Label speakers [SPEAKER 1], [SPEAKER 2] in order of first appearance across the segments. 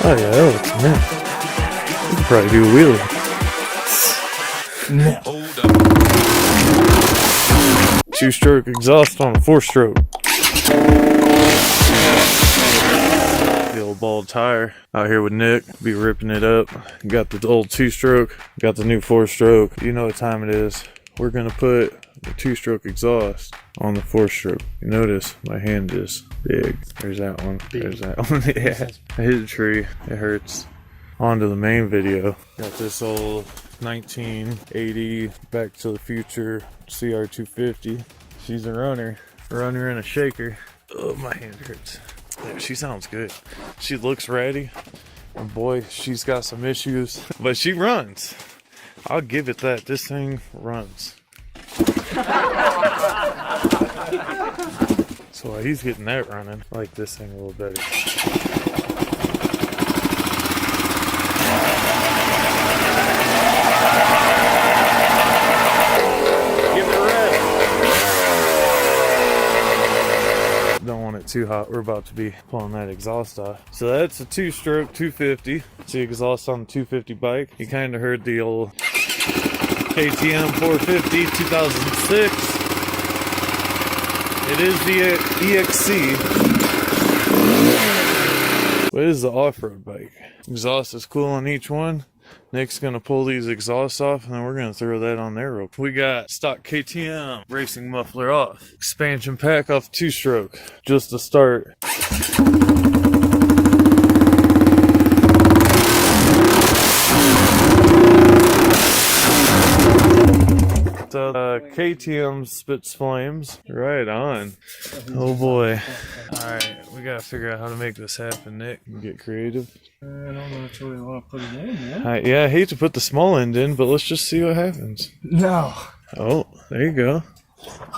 [SPEAKER 1] Oh yeah, that looks mint. You could probably do a wheelie.
[SPEAKER 2] No.
[SPEAKER 1] Two-stroke exhaust on a four-stroke. The old bald tire out here with Nick. Be ripping it up. Got the old two-stroke. Got the new four-stroke. You know what time it is. We're gonna put the two-stroke exhaust on the four-stroke. You notice my hand is big. There's that one. There's that one. Yeah. I hit a tree. It hurts. On to the main video. Got this old 1980 Back to the Future CR250. She's a runner and a shaker. Oh, my hand hurts. Yeah, she sounds good. She looks ready. And boy, she's got some issues, but she runs. I'll give it that. This thing runs. So while he's getting that running, I like this thing a little better. Don't want it too hot. We're about to be pulling that exhaust off. So that's a two-stroke 250. It's the exhaust on the 250 bike. You kind of heard the old KTM 450 2006. It is the EXC. But it is the off-road bike. Exhaust is cool on each one. Nick's gonna pull these exhausts off and then we're gonna throw that on there real quick. We got stock KTM racing muffler off. Expansion pack off two-stroke. Just to start. So KTM spits flames. Right on. Oh boy. Alright, we gotta figure out how to make this happen, Nick. Get creative.
[SPEAKER 2] I don't know if you want to put it in, man.
[SPEAKER 1] Yeah, I hate to put the small end in, but let's just see what happens.
[SPEAKER 2] No.
[SPEAKER 1] Oh, there you go.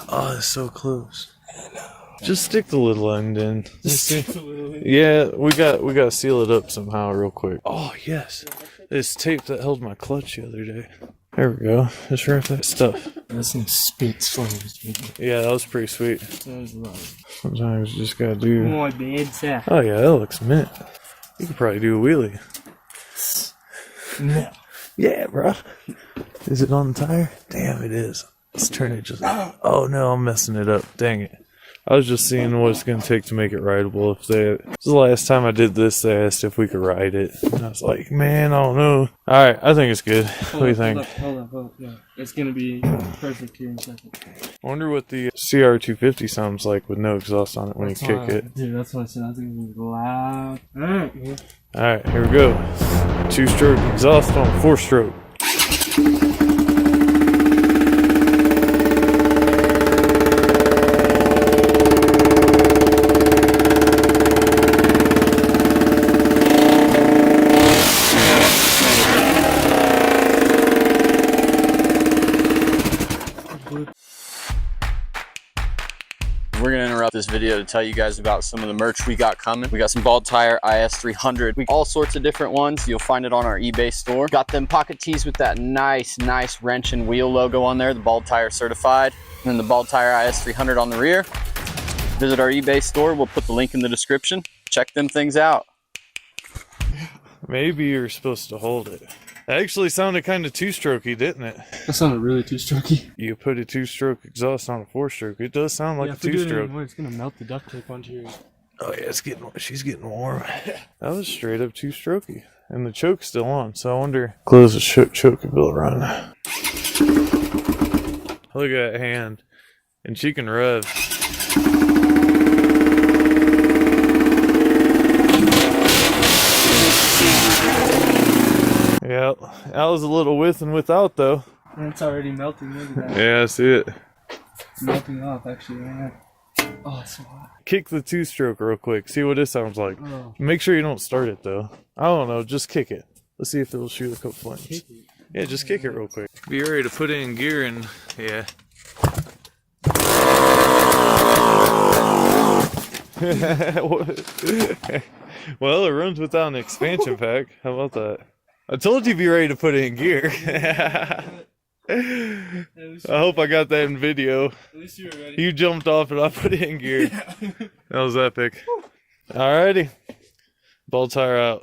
[SPEAKER 1] Oh, it's so close. Just stick the little end in. Yeah, we got to seal it up somehow real quick. Oh, yes. This tape that held my clutch the other day. There we go. Just wrap that stuff.
[SPEAKER 2] This thing spits flames.
[SPEAKER 1] Yeah, that was pretty sweet. Sometimes you just gotta do...
[SPEAKER 2] My bad, sir.
[SPEAKER 1] Oh yeah, that looks mint. You could probably do a wheelie.
[SPEAKER 2] No.
[SPEAKER 1] Yeah, bro. Is it on the tire? Damn, it is. Let's turn it just... Oh no, I'm messing it up. Dang it. I was just seeing what it's going to take to make it rideable. This is the last time I did this, they asked if we could ride it. And I was like, man, I don't know. Alright, I think it's good. What do you think?
[SPEAKER 2] Hold on. Yeah, it's going to be perfect here in a second.
[SPEAKER 1] I wonder what the CR250 sounds like with no exhaust on it when you kick it.
[SPEAKER 2] Dude, that's what I said. I think it's going to be loud. Alright, yeah.
[SPEAKER 1] Alright, here we go. Two-stroke exhaust on four-stroke.
[SPEAKER 3] We're going to interrupt this video to tell you guys about some of the merch we got coming. We got some Bald Tire IS 300, all sorts of different ones. You'll find it on our eBay store. Got them pocket tees with that nice wrench and wheel logo on there, the Bald Tire certified. And then the Bald Tire IS 300 on the rear. Visit our eBay store. We'll put the link in the description. Check them things out.
[SPEAKER 1] Maybe you're supposed to hold it. That actually sounded kind of two-strokey, didn't it?
[SPEAKER 2] That sounded really two-strokey.
[SPEAKER 1] You put a two-stroke exhaust on a four-stroke. It does sound like a two-stroke.
[SPEAKER 2] It's gonna melt the duct tape onto your...
[SPEAKER 1] Oh yeah, she's getting warm. That was straight up two-strokey. And the choke's still on, so I wonder... Close the choke and will run. Look at that hand. And she can rev. Yeah, that was a little with and without though.
[SPEAKER 2] And it's already melting. Look at that.
[SPEAKER 1] Yeah, I see it.
[SPEAKER 2] It's melting off actually. Yeah. Oh, it's so hot.
[SPEAKER 1] Kick the two-stroke real quick. See what it sounds like.
[SPEAKER 2] Oh.
[SPEAKER 1] Make sure you don't start it though. I don't know. Just kick it. Let's see if it'll shoot a couple flames. Yeah, just kick it real quick. Be ready to put it in gear and yeah. Well, it runs without an expansion pack. How about that? I told you to be ready to put it in gear. I hope I got that in video.
[SPEAKER 2] At least you were ready.
[SPEAKER 1] You jumped off and I put it in gear. That was epic. Alrighty. Bald tire out.